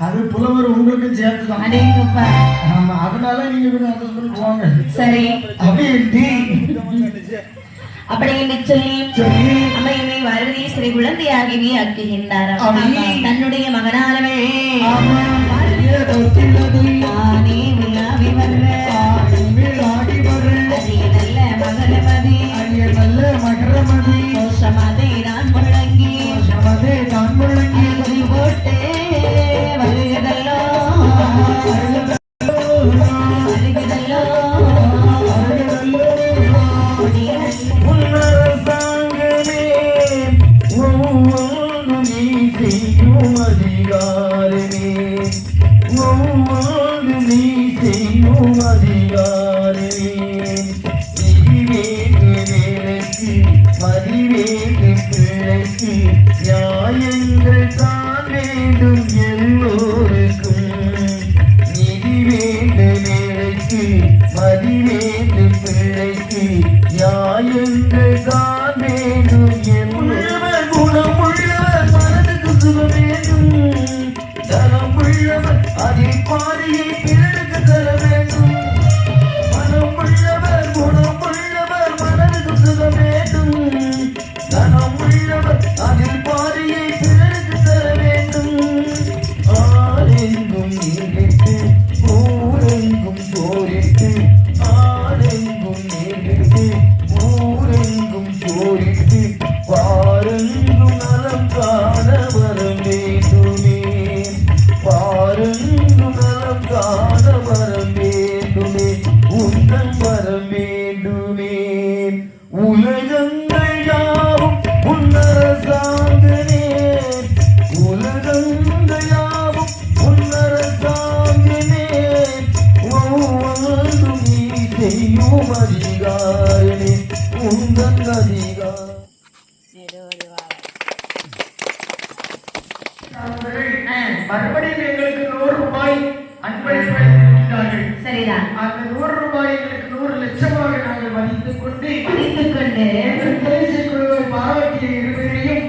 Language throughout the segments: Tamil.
அது புலவர் உங்களுக்கும் சேர்த்துதான். ஆமா, அதனால நீங்க கூட அதை சொல்லுவாங்க. சரி அப்படி என்று சொல்லி அம்மையை வருதி சிறை குழந்தையாகி ஆக்குகின்றார். தன்னுடைய மகனானவள் நானே உலாவி வர்ற நல்ல மகரமதி மகரமதி மோசமதை நான் முழங்கி போட்டே வருகிறதல்லோ உலகங்கள் யாவும் உந்தன் அதிகாரம். மறுபடியும் எங்களுக்கு 100 ரூபாய் அன்பளிப்பு அளித்திருக்கிறார்கள். சரிதான். அந்த 100 ரூபாய் எங்களுக்கு 100 லட்சமாக நாங்கள் மதித்துக் கொண்டு எங்கள் தேசிய குழுவை பாராட்டிய இருவரையும்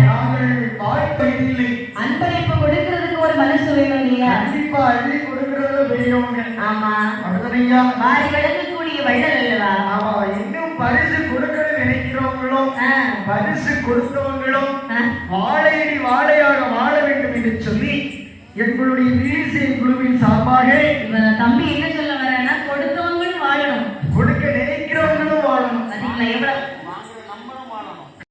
நாங்கள் வாழ்க்கையில்லை அன்பளிப்பு கொடுக்கிறதுக்கு ஒரு மனசு வேணும் இல்லையா? கண்டிப்பா அள்ளி கொடுக்கறத பெரியவங்க. ஆமா, அப்படியா? வாரி வழங்கக்கூடிய வள்ளல் அல்லவா? ஆமா, இன்னும் பரிசு கொடுக்கணும்னு நினைக்கிறவங்களும் பரிசு கொடுத்தவங்களும் வாழையடி வாழையாக வாழ வேண்டும் என்று சொல்லி எங்களுடைய வீழ்ச்சியை குழுவின் சார்பாக தம்பி என்ன சொல்ல வரேன்னா, கொடுத்தவங்களும் வாழணும், கொடுக்க நினைக்கிறவங்களும் வாழணும். அதுல எவ்வளவு